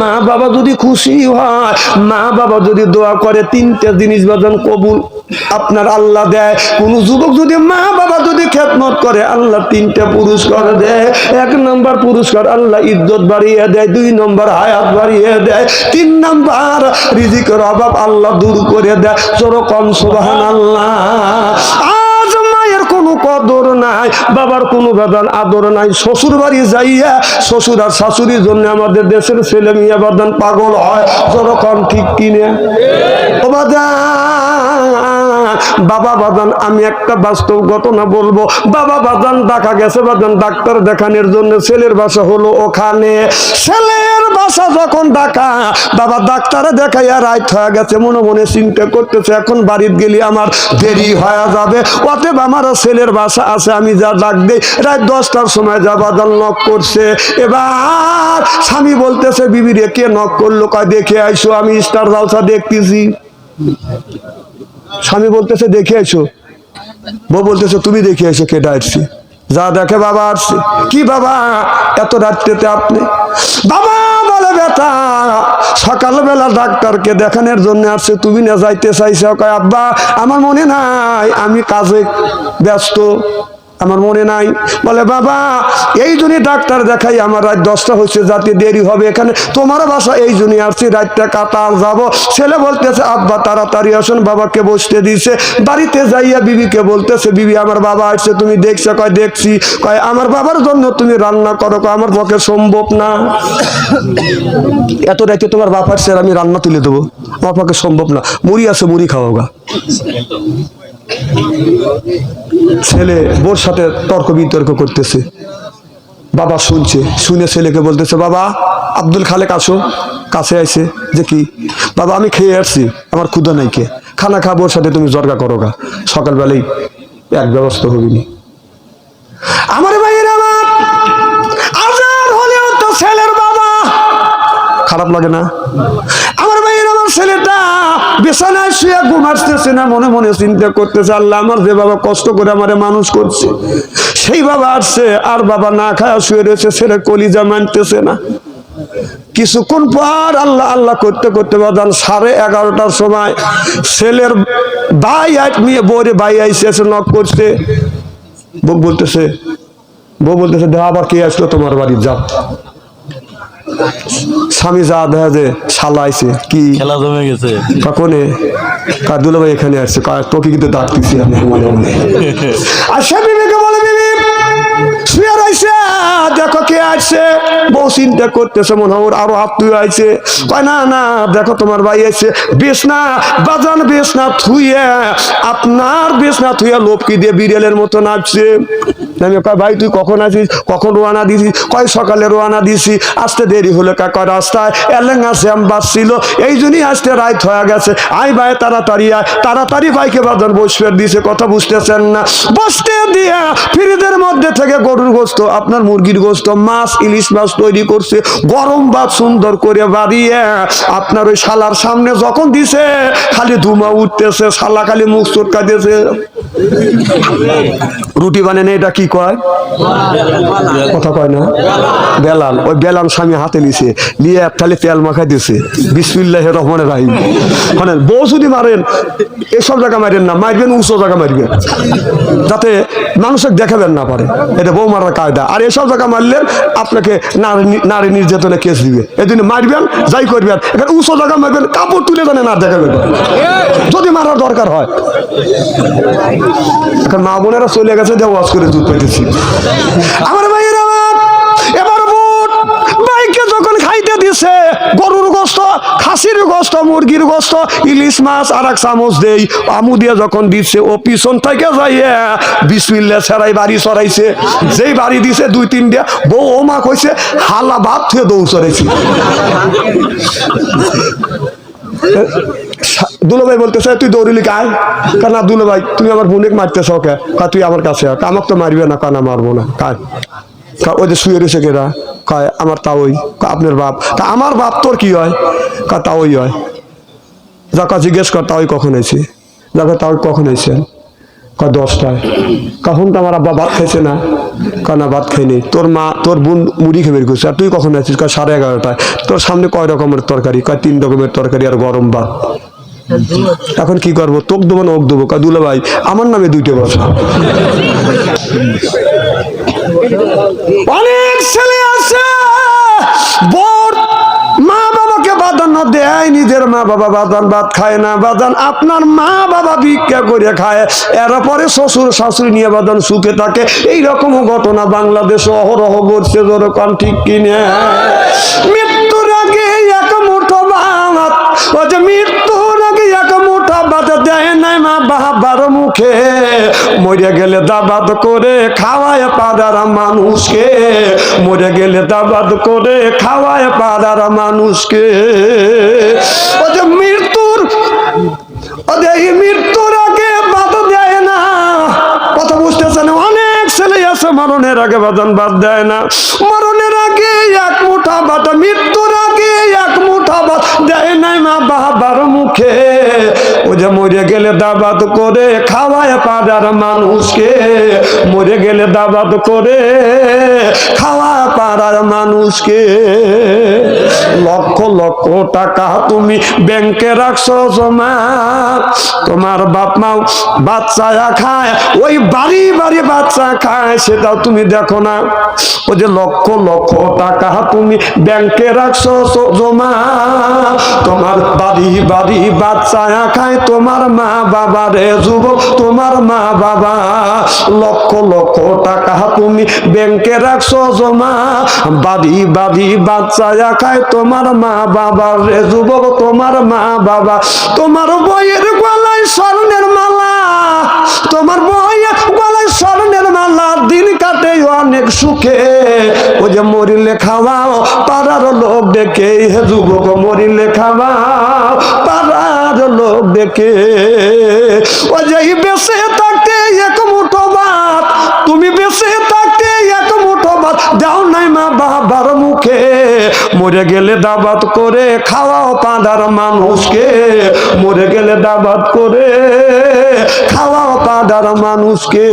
মা বাবা যদি খুশি হয়, মা বাবা যদি দোয়া করে, তিনটা জিনিস বাজান কবুল আপনার আল্লাহ দেয়। কোন যুবক যদি মা বাবা যদি খেদমত করে, আল্লাহ তিনটা পুরস্কার দেয়। এক নম্বর পুরস্কার আল্লাহ ইজ্জত বাড়িয়ে দেয়, 2 নম্বর হায়াত বাড়িয়ে দেয়, 3 নম্বর রিজিকের অভাব আল্লাহ দূর করে দেয়। যেরকম সুবহানাল্লাহ। আজ মায়ের কোনো কদর নাই, বাবার কোনো বাদান আদর নাই। শ্বশুর বাড়ি যাইয়া শ্বশুর আর শাশুড়ির জন্য আমাদের দেশের ছেলে মেয়ে বাদান পাগল হয়। যেরকম ঠিক কিনে ও বাবা বাদান, আমি একটা বাস্তব ঘটনা বলবো। বাবা বাদান ঢাকা গেছে বাদান ডাক্তার দেখানোর জন্য। ছেলের বাসা হলো ওখানে। ছেলের বাসা যখন ঢাকা, বাবা ডাক্তারে দেখাইয়া রাত হয়ে গেছে। মনে মনে চিন্তা করতেছে, এখন বাড়িতে গেলে আমার দেরি হয়ে যাবে, অতএব আমার ছেলের বাসা আছে, আমি যা ডাক দেই। রাত 10টার সময় যা বাদান নক করছে। এবার স্বামী বলতেছে, বিবি রে কে নক করলো? কয় দেখে আইসো, আমি স্টার জলসা দেখতেছি। স্বামী বলতেছে দেখে আইসো, বউ বলতেছে তুমি দেখে আইসো, কেটে আসছি। যা দেখে বাবা আসছে। কি বাবা এত রাত্রিতে আপনি? বাবা বলে বেটা সকালবেলা ডাক্তারকে দেখানোর জন্য আসছে, তুমি না যাইতে চাইছো? কয় আব্বা আমার মনে নাই, আমি কাজে ব্যস্ত, আমার মনে নাই। বলে বাবা এই জন্যই ডাক্তার দেখাই, আমার রাত 10টা হচ্ছে, যাতে দেরি হবে। এখানে তোমার বাসা, এই জন্যই আসছি, রাতটা কাটার যাবো। ছেলে বলতেছে আব্বা তাড়াতাড়ি আসুন। বাবাকে বসতে দিছে। বাড়িতে যাইয়া বিবিকে বলতেছে, বিবি আমার বাবা আসছে, তুমি দেখছো? কয় দেখছি। কয় আমার বাবার জন্য তুমি রান্না করো। কয় আমার পক্ষে সম্ভব না, এত রাতে তোমার বাপ আসছে আমি রান্না তুলে দেবো, আমার পক্ষে সম্ভব না। মুড়ি আছে, মুড়ি খাওয়া গা। ছেলে বোর সাথে তর্ক বিতর্ক করতেছে। বাবা শুনছে, শুনে ছেলেকে বলতেছে, বাবা আব্দুল খালেক আসো। কাছে আইছে যে কি? বাবা আমি খেয়ে আসছি, আমার ক্ষুধা নাই, কে খানা খাবো, ওর সাথে তুমি জর্গা করো গা, সকালবেলায় এক ব্যবস্থা হবিনি। আমার ভাইয়ের আমার আজার হলেও তো ছেলের বাবা খারাপ লাগে না? আমার ভাইয়ের আমার ছেলেটা বিছানায় শুয়ে ঘুম আসতেছে না, মনে মনে চিন্তা করতেছে, আল্লাহ আমার যে বাবা কষ্ট করে আমারে মানুষ করছে, সেই বাবা আসছে আর বাবা না খায়া শুয়ে রয়েছে, ছেলে কলিজা মানতেছে না। কিছুক্ষণ পর আল্লাহ আল্লাহ করতে করতে বাদান 11:30টার সময় ছেলের ভাই মেয়ে বউরে ভাই আইসে নক করছে। বউ বলতেছে দেখ আবার কে আসলো তোমার বাড়ি, যাও। স্বামী যা দেখা যে শালা আইছে, কি খেলা জমে গেছে। কখনে দুলা ভাই এখানে আসছে, তোকে কিন্তু ডাকতেছি আমি। আচ্ছা বিবেকে বলে, বিবি শুয়ে রয়েছে, দেখো কে আসছে। বউ চিন্তা করতেছে, মনে হয় আরো আত্মীয় আইছে। কয় না না, দেখো তোমার ভাই আইছে। বিছনা বাজান, বিছনা থুইয়া আপনার বিছনা থুইয়া লোপকি দিয়ে বিড়ালের মতো নাচছে। আমি কয় ভাই তুই কখন আসিস, কখন রোয়ানা দিছিস? কয় সকালে রোয়ানা দিছি, আসতে দেরি হলো। কাকা রাস্তায় এলেঙ্গা জ্যাম বাজছিল, এই জন্যই আসতে রাত হয়ে গেছে। আই ভাই তাড়াতাড়ি আয়। তাড়াতাড়ি ভাইকে বাজান বসবে দিছে, কথা বুঝতেছেন না। বসতে দিয়া ফ্রিজের মধ্যে থেকে গরুর গোস্ত, আপনার মুরগির গোস্ত, মাছ, ইলিশ মাছ তৈরি করছে, গরম ভাত সুন্দর করে বাড়িয়ে আপনার ওই শালার সামনে যখন দিছে, খালি ধুমা উঠতেছে, শালা খালি মুখ চটকা দিয়েছে। রুটি বানানে এটা কি কয়? কথা কয় না? বেলাল। ওই বেলাল স্বামী হাতে নিছে, নিয়ে এক থালি তেল মাখাই দিয়েছে, বিসমিল্লাহির রহমানির রহিম। মানে বউ যদি মারেন এসব জায়গা মারেন না, মারবেন উঁচু জায়গা মারবেন, যাতে মানুষকে দেখাবেন না পারে। এটা বউ মারার কায়দা। আর এসব জায়গা মারলেন আপনাকে নারী নির্যাতনে কেস দিবে। এই জন্য মারবেন, যাই করবেন, এখানে উঁচু জায়গা মারবেন, কাপড় তুলে জানে না দেখাবেন যদি মারার দরকার হয়। এখন মা বোনেরা চলে গেছে, ওয়াজ করে দুধ পেতেছি। আমার ভাইয়েরা এবার বুট বাইকে যখন খাইতে দিছে, গরুর গোস্ত, খাসির গোস্ত, মুরগির গোস্ত, ইলিশ মাছ আর এক চামচ দেই, আমু দিয়ে যখন দিচ্ছে, ও পিছন থেকে যাইয়া বিসমিল্লাহ ছাড়াই বাড়ি চড়াইছে। যেই বাড়ি দিছে 2-3 দিয়া, বউ ও মা কইছে হালা ভাত থেকে দৌড় চড়াইছি। দুলাভাই বলতেছে তুই দৌড়িলি কায়? না দুলাভাই তুমি আমার বোনেকে মারতেছ, ওকে তুই আমার কাছে আমাকে তো মারবে না, কানা মারবো না। কায়? ওই যে শুয়ে রয়েছে কেরা? কয় আমার তাওই। আপনার বাপ? আমার বাপ তোর কি হয়? তাওই হয়। যাকে জিজ্ঞেস কর তাওই কখন হয়েছে, যাকে তাওই কখন হয়েছে। 10টায়। কখন তো আমার আব্বা ভাত খাইছে না? না ভাত খাইনি। তোর মা তোর বোন মুড়ি খেয়ে বের করছে, আর তুই কখন আছিস? 11:30টায়। তোর সামনে কয় রকমের তরকারি? 3 রকমের তরকারি আর গরম ভাত। এখন কি করবো? তোক দেবো না ওক দেবো? দুলা ভাই আমার নামে 2টে বসা। অনেক ছেলে আছে বর মা বাবাকে প্রাধান্য দেয়, নিজের মা বাবা বাদান ভাত খায় না। বাদান আপনার মা বাবা ভিক্ষা করে খায়, এরপরে শ্বশুর শাশুড়ি নিয়ে বাদান সুখে থাকে। এইরকম ঘটনা বাংলাদেশে অহরহ ঘটছে। যেরকম ঠিক কিনে মৃত্যুর আগে এক মুঠো ভাত, ও যে মৃত্যুর আগে এক মুঠো ভাত দেয় নাই মা বাবার মুখে। মরে গেলে দাবাত করে খাওয়ায় পাড়ার মানুষকে, মরে গেলে দাবাত করে খাওয়ায় পাড়ার মানুষকে। ও যে মৃত্যুর আগে ভাত দেয় না। কথা বুঝতেছেন? অনেক ছেলে আছে মরণের আগে বাদান ভাত দেয় না। মরণের আগে এক মুঠা ভাত, মৃত্যুর আগে এক মুঠা ভাত দেয় নাই মা বাবার মুখে। ও যে মরে গেলে দাবাত করে খাওয়ায় পাড়ার মানুষকে, মরে গেলে দাবাত করে খাওয়া পাড়ার মানুষকে। লক্ষ লক্ষ টাকা তুমি ব্যাংকে রাখছো জমা, তোমার বাপ মা বাচ্চা খায়, ওই বাড়ি বাড়ি বাচ্চা খায়, সেটাও তুমি দেখো না। ও যে লক্ষ লক্ষ টাকা তুমি ব্যাংকে রাখছো জমা, তোমার বাড়ি বাড়ি বাচ্চা খায় তোমার মা বাবা রে যুবক, তোমার মা বাবা। লক্ষ লক্ষ টাকা তুমি ব্যাংকে রাখছো জমা, বাড়ি বাড়ি বাচ্চা খায় তোমার মা বাবা রে যুবক, তোমার মা বাবা। তোমার বইয়ের গলায় স্বর্ণের মালা, তোমার বইয়ের গলায় স্বর্ণের মালা, দিন কাটে অনেক সুখে। ও যে মরিলে খাওয়াও পাড়ার লোক ডেকে, হে যুবক মরিলে খাওয়াও পাড়ার লোক ডেকে। ও যে বেঁচে থাকতে এক মুঠো ভাত, তুমি বেঁচে থাকতে এক মুঠো ভাত দাও নাই মা বাবার মুখে। মরে গেলে দাবাত করে খাওয়াও পাড়ার মানুষকে, মরে গেলে দাবাত করে খাওয়াও পাড়ার মানুষকে।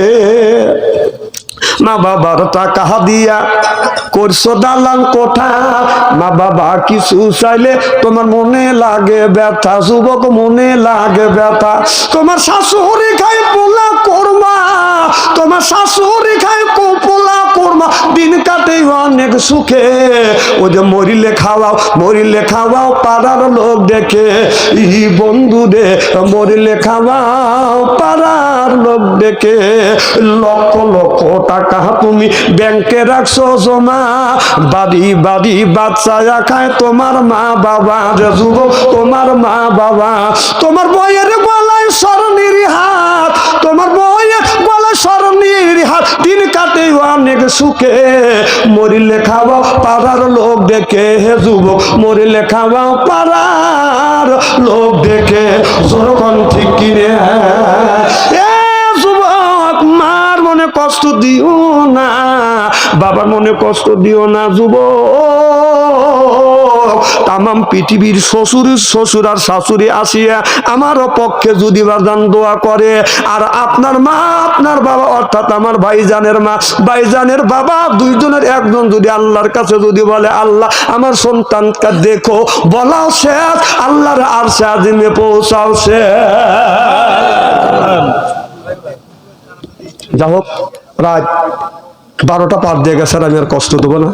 মা বাবার টাকা দিয়া করছো দালান কোঠা, মা বাবা কিছু চাইলে তোমার মনে লাগে ব্যথা, যুবক মনে লাগে ব্যথা। তোমার শাশুড়ি খায় পোলা কোরমা, তোমার শাশুড়ি খায় পোলা কোরমা, দিন কাটে অনেক সুখে। ও যে মরিলে খাওয়াও পাড়ার লোক দেখে, ই বন্ধু রে মরিলে খাওয়াও পাড়ার লোক দেখে। লক্ষ লক্ষ টাকা তুমি ব্যাংকে রাখছো জমা, বাড়ি বাড়ি বাচ্চা খায় তোমার মা বাবা রে যুবক, তোমার মা বাবা। তোমার বইয়ের গলায় স্বর্ণের হাত, তোমার বইয়ের গলায় স্বর্ণের হাত, দিন কাটে অনেক সুখে। মরিলে খাওয়াও পাড়ার লোক দেখে, হে যুবক মরিলে খাওয়াও পাড়ার লোক দেখে। যখন ঠিক কিনে মার মনে কষ্ট দিও না, বাবার মনে কষ্ট দিও না যুবক। তামাম পৃথিবীর শ্বশুর আর শাশুড়ি আসিয়া আমার পক্ষে যদি বাদান দোয়া করে, আর আপনার মা আপনার বাবা অর্থাৎ আমার ভাইজানের মা ভাইজানের বাবা, দুইজনের একজন যদি আল্লাহর কাছে যদি বলে আল্লাহ আমার সন্তানকে দেখো, বলাও শেষ, আল্লাহর আরশে আজিমে পৌঁছাও শেষ। যা হোক, রাত 12টা পার দিয়ে গেছে, আমি আর কষ্ট দেবো না।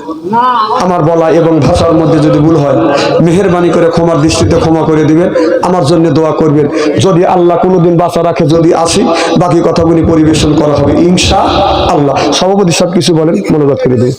আমার বলা এবং ভাষার মধ্যে যদি ভুল হয় মেহেরবানি করে ক্ষমার দৃষ্টিতে ক্ষমা করে দিবেন, আমার জন্য দোয়া করবেন। যদি আল্লাহ কোনোদিন বাঁচা রাখে, যদি আসি, বাকি কথাগুলি পরিবেশন করা হবে ইনশাআল্লাহ। সভাপতি সব কিছু বলেন, মনোযোগ করে দিন।